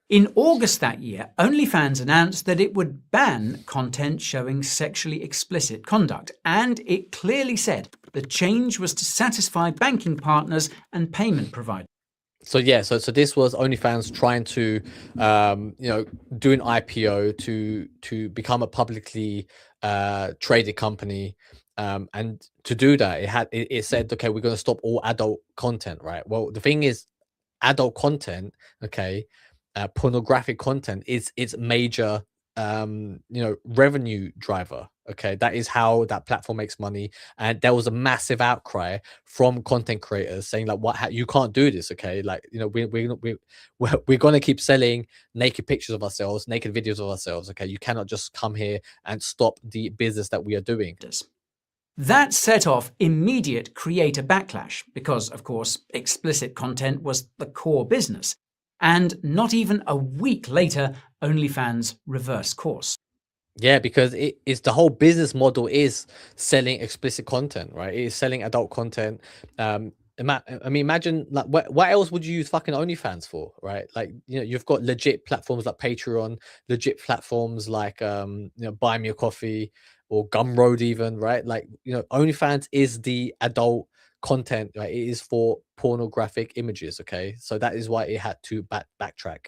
In August that year, OnlyFans announced that it would ban content showing sexually explicit conduct, and it clearly said the change was to satisfy banking partners and payment providers. So yeah, so this was OnlyFans trying to, do an IPO to become a publicly traded company, and to do that, it said, okay, we're going to stop all adult content, right? Well, the thing is, adult content, okay, pornographic content is its major revenue driver. Okay, that is how that platform makes money, and there was a massive outcry from content creators saying like, what, you can't do this. Okay, like, we're going to keep selling naked pictures of ourselves, naked videos of ourselves. Okay, you cannot just come here and stop the business that we are doing. That set off immediate creator backlash because, of course, explicit content was the core business. And not even a week later, OnlyFans reversed course. Yeah, because it is, the whole business model is selling explicit content, right? It is selling adult content. I mean, imagine, like, what else would you use fucking OnlyFans for, right? Like, you've got legit platforms like Patreon, legit platforms like Buy Me a Coffee or Gumroad even, right? Like, OnlyFans is the adult content, right? It is for pornographic images. Okay, so that is why it had to backtrack.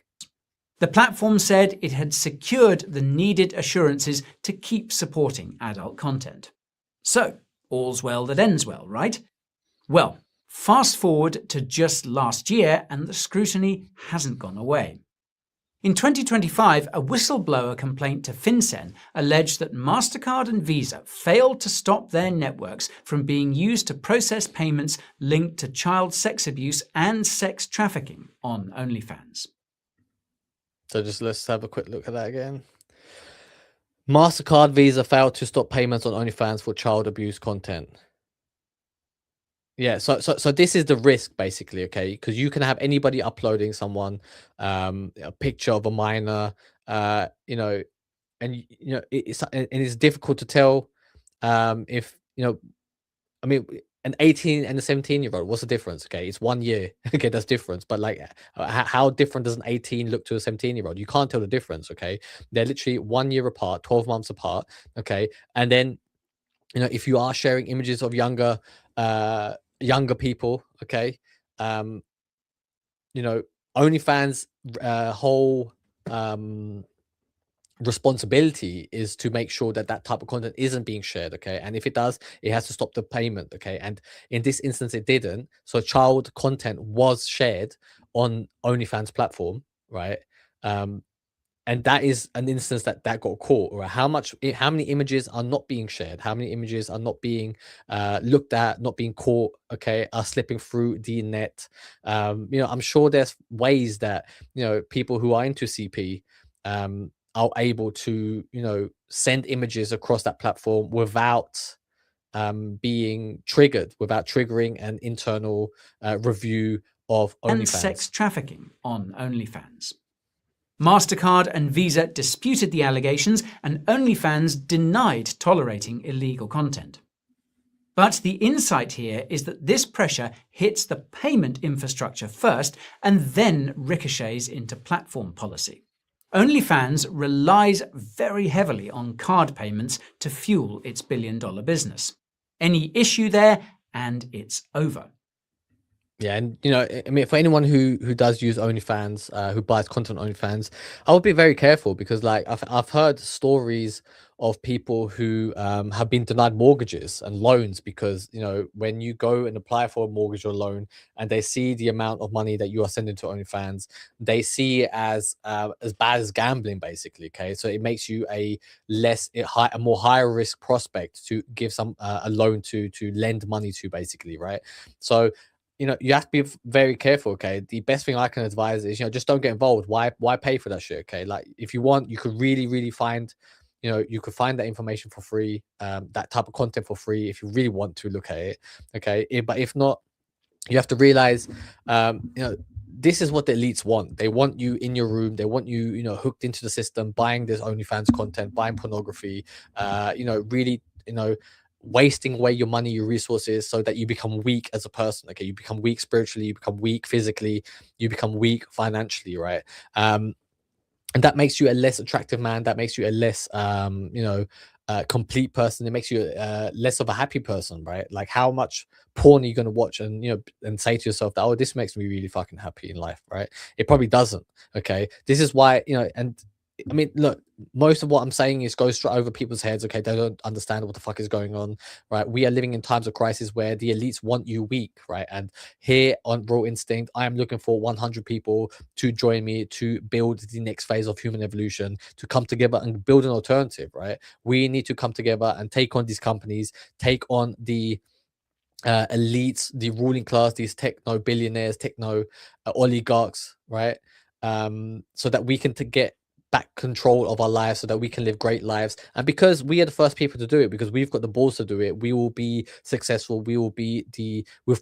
The platform said it had secured the needed assurances to keep supporting adult content. So, all's well that ends well, right? Well, fast forward to just last year and the scrutiny hasn't gone away. In 2025, a whistleblower complaint to FinCEN alleged that MasterCard and Visa failed to stop their networks from being used to process payments linked to child sex abuse and sex trafficking on OnlyFans. So just let's have a quick look at that again. MasterCard, Visa failed to stop payments on OnlyFans for child abuse content. Yeah, so this is the risk basically, okay? Because you can have anybody uploading someone, a picture of a minor, you know, and it's difficult to tell, if I mean, an 18 and a 17-year-old, what's the difference? Okay, it's 1 year. Okay, that's difference. But like, how different does an 18 look to a 17-year-old? You can't tell the difference. Okay, they're literally 1 year apart, 12 months apart. Okay, and then if you are sharing images of younger people, okay, OnlyFans whole responsibility is to make sure that that type of content isn't being shared, okay, and if it does, it has to stop the payment, okay, and in this instance it didn't. So child content was shared on OnlyFans platform, right? And that is an instance that got caught, right? How many images are not being shared? How many images are not being looked at, not being caught, okay, are slipping through the net? I'm sure there's ways that people who are into CP are able to send images across that platform without being triggered, without triggering an internal review of OnlyFans. And sex trafficking on OnlyFans. MasterCard and Visa disputed the allegations, and OnlyFans denied tolerating illegal content. But the insight here is that this pressure hits the payment infrastructure first and then ricochets into platform policy. OnlyFans relies very heavily on card payments to fuel its billion-dollar business. Any issue there, and it's over. Yeah, and I mean, for anyone who does use OnlyFans, who buys content on OnlyFans, I would be very careful, because like I've heard stories of people who have been denied mortgages and loans because when you go and apply for a mortgage or loan and they see the amount of money that you are sending to OnlyFans, they see it as bad as gambling, basically. Okay, so it makes you a more higher risk prospect to give a loan to lend money to, basically, right? So you have to be very careful, okay? The best thing I can advise is, just don't get involved. Why pay for that shit, okay? Like, if you want, you could really find, you could find that information for free, that type of content for free, if you really want to look at it, okay? But if not, you have to realize, this is what the elites want. They want you in your room. They want you, hooked into the system, buying this OnlyFans content, buying pornography, really, wasting away your money, your resources, so that you become weak as a person. Okay, you become weak spiritually, you become weak physically, you become weak financially, right? And that makes you a less attractive man. That makes you a less complete person. It makes you less of a happy person, right? Like, how much porn are you going to watch and and say to yourself that, oh, this makes me really fucking happy in life, right? It probably doesn't. Okay, this is why and I mean, look, most of what I'm saying goes straight over people's heads. Okay, they don't understand what the fuck is going on, right? We are living in times of crisis where the elites want you weak, right? And here on Raw Instinct, I am looking for 100 people to join me to build the next phase of human evolution, to come together and build an alternative, right? We need to come together and take on these companies, take on the elites, the ruling class, these techno billionaires, techno oligarchs, right? So that we can get back control of our lives, so that we can live great lives. And because we are the first people to do it, because we've got the balls to do it, we will be successful. We've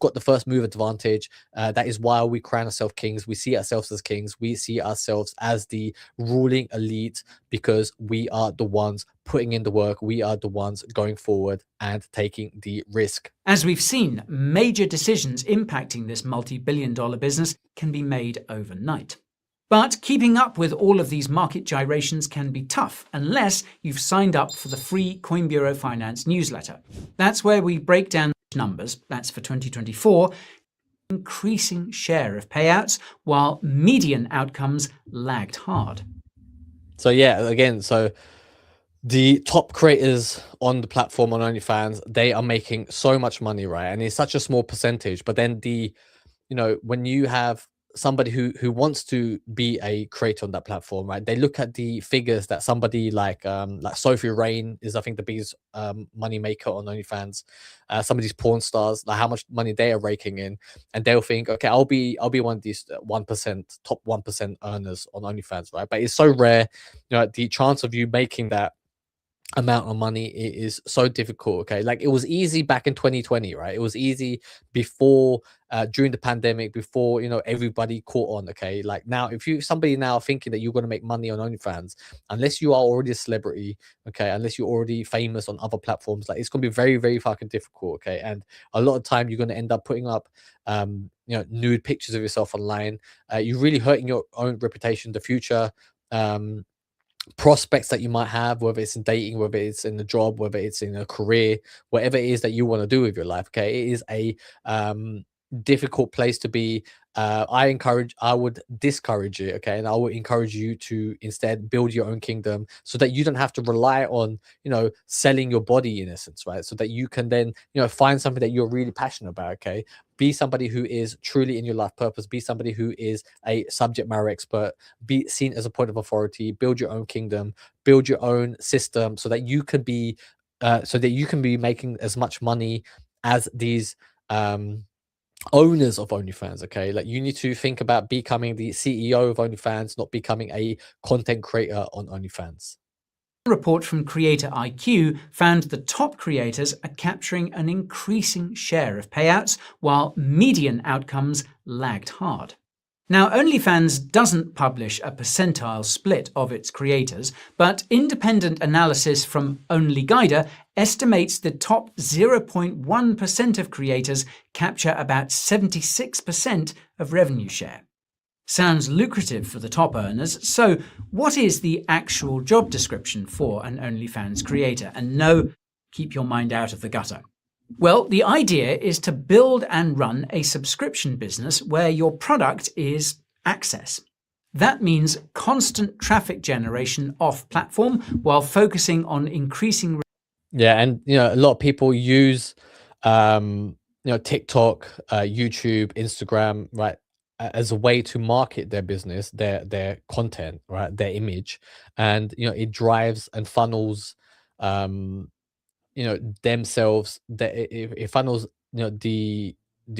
got the first move advantage. That is why we crown ourselves kings. We see ourselves as kings. We see ourselves as the ruling elite, because we are the ones putting in the work. We are the ones going forward and taking the risk. As we've seen, major decisions impacting this multi-billion-dollar business can be made overnight. But keeping up with all of these market gyrations can be tough unless you've signed up for the free Coin Bureau Finance newsletter. That's where we break down numbers, that's for 2024, increasing share of payouts, while median outcomes lagged hard. So yeah, again, so the top creators on the platform on OnlyFans, they are making so much money, right? And it's such a small percentage. But then when you have somebody who wants to be a creator on that platform, right? They look at the figures that somebody like Sophie Rain is, I think, the biggest money maker on OnlyFans. Some of these porn stars, like how much money they are raking in, and they'll think, okay, I'll be one of these 1%, top 1% earners on OnlyFans, right? But it's so rare, the chance of you making that amount of money is so difficult. Okay, like it was easy back in 2020, right? It was easy before during the pandemic, before everybody caught on. Okay, like now, if you somebody now thinking that you're going to make money on OnlyFans, unless you are already a celebrity, okay, unless you're already famous on other platforms, like it's going to be very, very fucking difficult. Okay, and a lot of time you're going to end up putting up nude pictures of yourself online. You're really hurting your own reputation, the future prospects that you might have, whether it's in dating, whether it's in a job, whether it's in a career, whatever it is that you want to do with your life. Okay, it is a difficult place to be. I would discourage it. Okay, and I would encourage you to instead build your own kingdom, so that you don't have to rely on selling your body, in essence, right? So that you can then find something that you're really passionate about. Okay, be somebody who is truly in your life purpose, be somebody who is a subject matter expert, be seen as a point of authority, build your own kingdom, build your own system, so that you can be making as much money as these owners of OnlyFans. Okay, like you need to think about becoming the CEO of OnlyFans, not becoming a content creator on OnlyFans. A report from Creator IQ found the top creators are capturing an increasing share of payouts, while median outcomes lagged hard. Now, OnlyFans doesn't publish a percentile split of its creators, but independent analysis from OnlyGuider estimates the top 0.1% of creators capture about 76% of revenue share. Sounds lucrative for the top earners, so what is the actual job description for an OnlyFans creator? And no, keep your mind out of the gutter. Well, the idea is to build and run a subscription business where your product is access. That means constant traffic generation off platform while focusing on increasing. Yeah, and a lot of people use TikTok, YouTube, Instagram, right, as a way to market their business, their content, right, their image, and it drives and funnels themselves, that it funnels the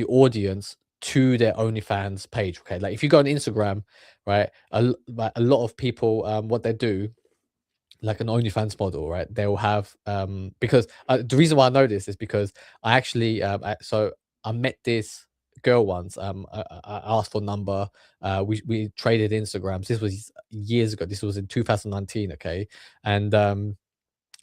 audience to their OnlyFans page. Okay, like if you go on Instagram, right, like a lot of people what they do, like an OnlyFans model, right? They'll have because the reason why I know this is because I actually I met this girl once. I asked for number. We traded Instagrams. This was years ago. This was in 2019. Okay, and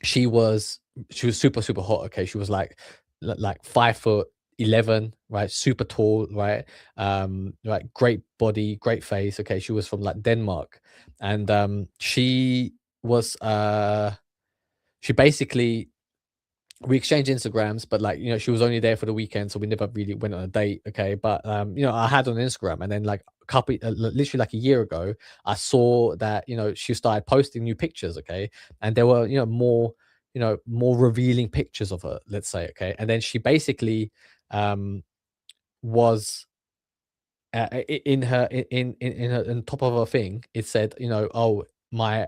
she was super super hot. Okay, she was like 5'11", right, super tall, right, right, great body, great face. Okay, she was from like Denmark, and she was she basically, we exchanged Instagrams, but like she was only there for the weekend, so we never really went on a date. Okay, but I had on Instagram, and then like a couple literally like a year ago, I saw that she started posting new pictures. Okay, and there were more revealing pictures of her, let's say. Okay, and then she basically was in her in her in top of her thing, it said, oh, my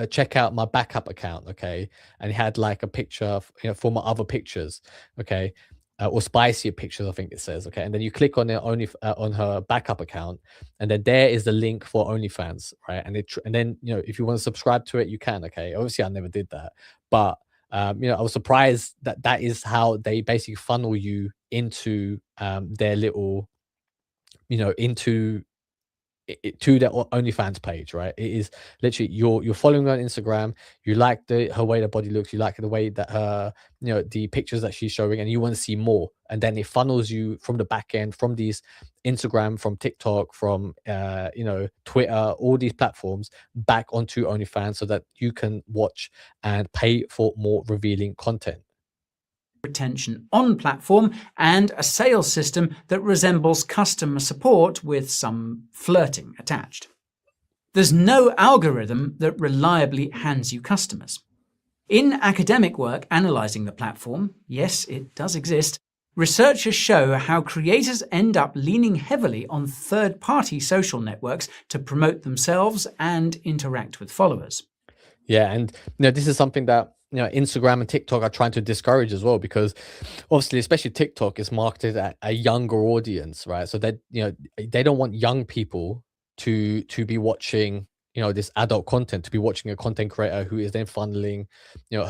check out my backup account. Okay, and it had like a picture of, for my other pictures. Okay, or spicier pictures, I think it says. Okay, and then you click on it only on her backup account, and then there is the link for OnlyFans, right? And and then if you want to subscribe to it, you can. Okay, obviously I never did that, but I was surprised that that is how they basically funnel you into their little into to their OnlyFans page, right? It is literally you're following her on Instagram. You like her way the body looks. You like the way that her, the pictures that she's showing, and you want to see more. And then it funnels you from the back end, from these Instagram, from TikTok, from Twitter, all these platforms, back onto OnlyFans, so that you can watch and pay for more revealing content. retention on platform, and a sales system that resembles customer support with some flirting attached. There's no algorithm that reliably hands you customers. In academic work analysing the platform, yes, it does exist, researchers show how creators end up leaning heavily on third-party social networks to promote themselves and interact with followers. Yeah, and this is something that Instagram and TikTok are trying to discourage as well, because obviously, especially TikTok is marketed at a younger audience, right? So that they don't want young people to be watching this adult content, to be watching a content creator who is then funneling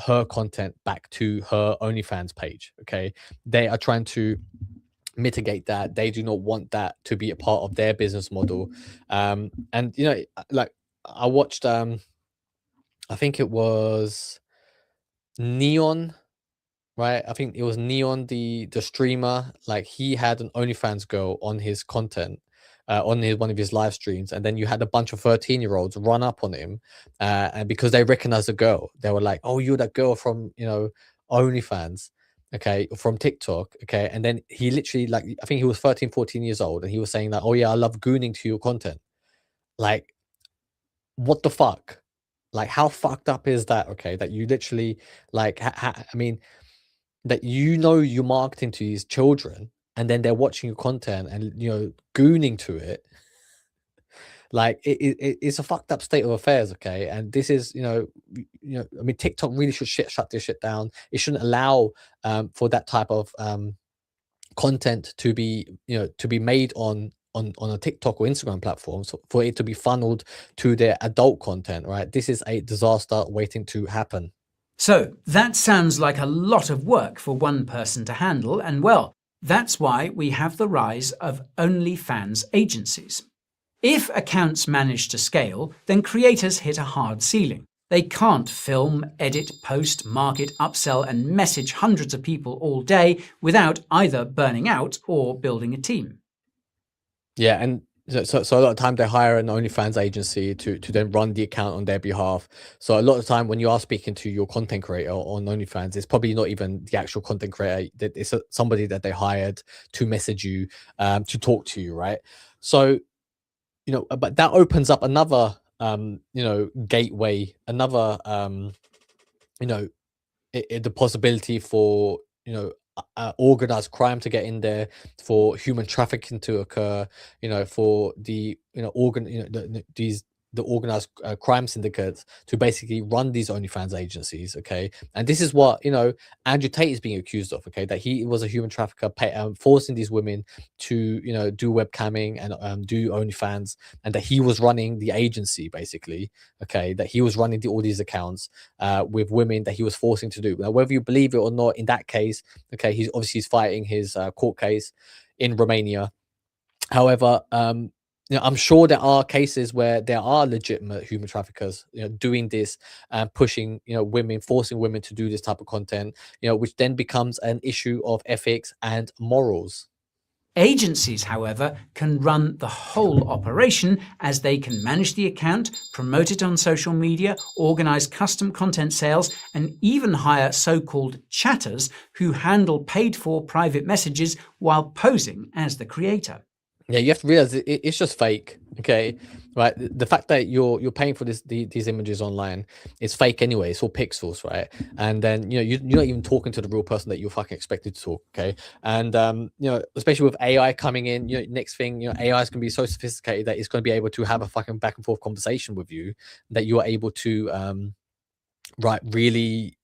her content back to her OnlyFans page. Okay, they are trying to mitigate that. They do not want that to be a part of their business model. And like I watched I think it was Neon, right? I think it was Neon, the streamer. Like, he had an OnlyFans girl on his content, on one of his live streams, and then you had a bunch of 13-year-olds run up on him, and because they recognized the girl, they were like, "Oh, you're that girl from OnlyFans, okay, from TikTok, okay." And then he literally, like, I think he was 13, 14 years old, and he was saying that, "Oh yeah, I love gooning to your content." Like, what the fuck? Like, how fucked up is that? Okay, that you literally, like, I mean, that you're marketing to these children, and then they're watching your content and gooning to it. Like, it's a fucked up state of affairs. Okay, and this is I mean, TikTok really should shut this shit down. It shouldn't allow for that type of content to be made on a TikTok or Instagram platform, so for it to be funneled to their adult content, right? This is a disaster waiting to happen. So that sounds like a lot of work for one person to handle, and well, that's why we have the rise of OnlyFans agencies. If accounts manage to scale, then creators hit a hard ceiling. They can't film, edit, post, market, upsell, and message hundreds of people all day without either burning out or building a team. Yeah, and so a lot of time they hire an OnlyFans agency to then run the account on their behalf. So a lot of time when you are speaking to your content creator on OnlyFans, it's probably not even the actual content creator. That it's somebody that they hired to message you, to talk to you, right? So but that opens up another gateway, another the possibility for organized crime to get in there, for human trafficking to occur, for the the organized crime syndicates to basically run these OnlyFans agencies. Okay, and this is what Andrew Tate is being accused of. Okay, that he was a human trafficker, forcing these women to do webcamming and do OnlyFans, and that he was running the agency basically. Okay, that he was running all these accounts with women that he was forcing to do. Now, whether you believe it or not, in that case, okay, he's fighting his court case in Romania. However, I'm sure there are cases where there are legitimate human traffickers, doing this and pushing, women, forcing women to do this type of content, which then becomes an issue of ethics and morals. Agencies, however, can run the whole operation, as they can manage the account, promote it on social media, organize custom content sales, and even hire so-called chatters who handle paid-for private messages while posing as the creator. Yeah, you have to realize it's just fake. Okay, right? The fact that you're paying for these images online is fake anyway. It's all pixels, right? And then you're not even talking to the real person that you're fucking expected to talk. Okay, and especially with AI coming in, next thing, AI is going to be so sophisticated that it's going to be able to have a fucking back and forth conversation with you, that you are able to really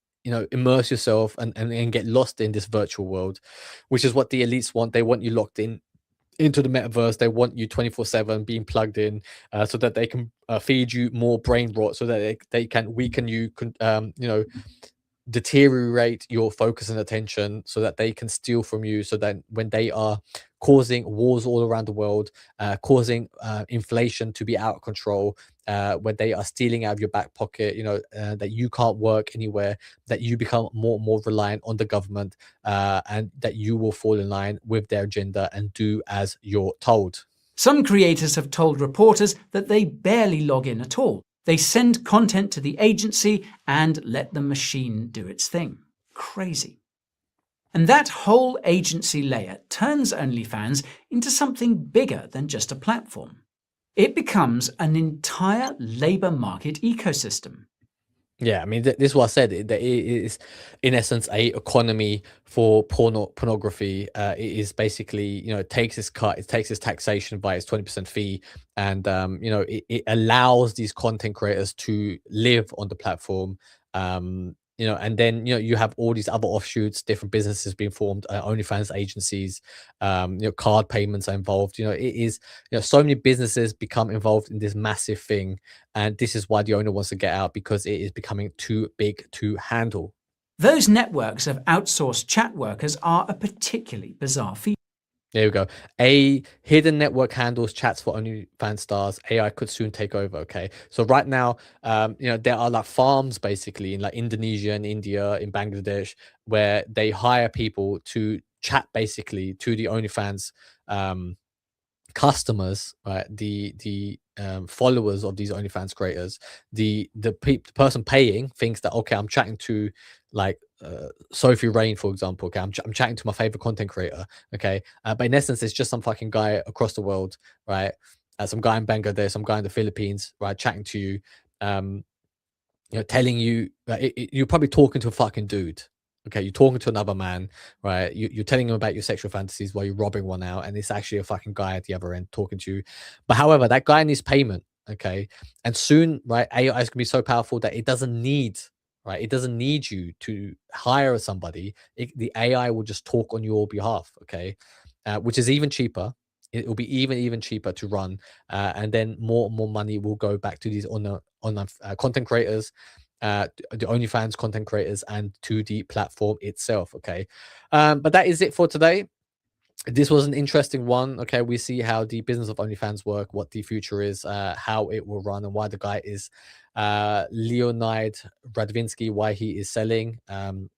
immerse yourself and get lost in this virtual world, which is what the elites want. They want you locked in into the metaverse. They want you 24/7 being plugged in, so that they can feed you more brain rot, so that they can weaken you, deteriorate your focus and attention, so that they can steal from you, so that when they are causing wars all around the world, causing inflation to be out of control, when they are stealing out of your back pocket, that you can't work anywhere, that you become more and more reliant on the government, and that you will fall in line with their agenda and do as you're told. Some creators have told reporters that they barely log in at all. They send content to the agency and let the machine do its thing. Crazy. And that whole agency layer turns OnlyFans into something bigger than just a platform. It becomes an entire labor market ecosystem. Yeah, I mean, this is what I said. That it is, in essence, a economy for pornography. It is basically, it takes its cut, it takes its taxation by its 20% fee, and it allows these content creators to live on the platform. And then you have all these other offshoots, different businesses being formed, OnlyFans agencies, card payments are involved. It is, so many businesses become involved in this massive thing, and this is why the owner wants to get out, because it is becoming too big to handle. Those networks of outsourced chat workers are a particularly bizarre feature. There we go. A hidden network handles chats for OnlyFans stars. AI could soon take over. Okay, so right now, there are like farms basically in like Indonesia and India, in Bangladesh, where they hire people to chat basically to the OnlyFans customers, right? The followers of these OnlyFans creators. The person paying thinks that, okay, I'm chatting to like Sophie Rain, for example. Okay, I'm chatting to my favorite content creator. Okay, but in essence, it's just some fucking guy across the world, right? Some guy in Bangladesh, some guy in the Philippines, right? Chatting to you, um, telling you you're probably talking to a fucking dude. Okay, you're talking to another man, right? You're telling him about your sexual fantasies while you're robbing one out, and it's actually a fucking guy at the other end talking to you. But however, that guy needs payment, okay? And soon, right, AI is gonna be so powerful that it doesn't need, right? It doesn't need you to hire somebody. The AI will just talk on your behalf, okay? Which is even cheaper. It will be even cheaper to run, and then more and more money will go back to these online content creators, the OnlyFans content creators, and to the platform itself. Okay, but that is it for today. This was an interesting one. Okay, we see how the business of OnlyFans work, what the future is, how it will run, and why the guy is Leonid Radvinsky, why he is selling. And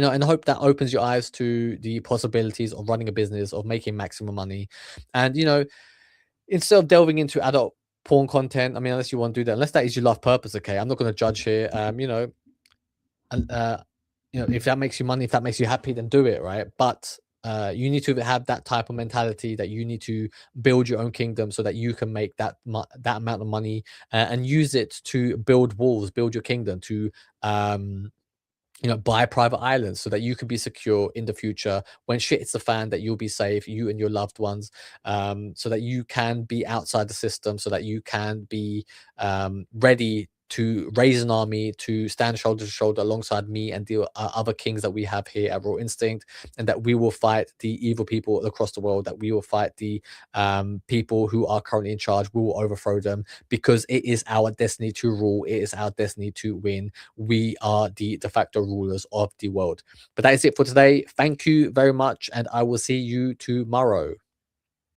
I hope that opens your eyes to the possibilities of running a business, of making maximum money. And, instead of delving into adult porn content, I mean, unless you want to do that, unless that is your love purpose, okay, I'm not going to judge here. And, if that makes you money, if that makes you happy, then do it, right? But you need to have that type of mentality that you need to build your own kingdom so that you can make that amount of money, and use it to build walls, build your kingdom, to buy private islands so that you can be secure in the future when shit hits the fan, that you'll be safe, you and your loved ones, so that you can be outside the system, so that you can be ready to raise an army, to stand shoulder to shoulder alongside me and the other kings that we have here at Raw Instinct, and that we will fight the evil people across the world, that we will fight the people who are currently in charge. We will overthrow them, because it is our destiny to rule. It is our destiny to win. We are the de facto rulers of the world. But that is it for today. Thank you very much, and I will see you tomorrow.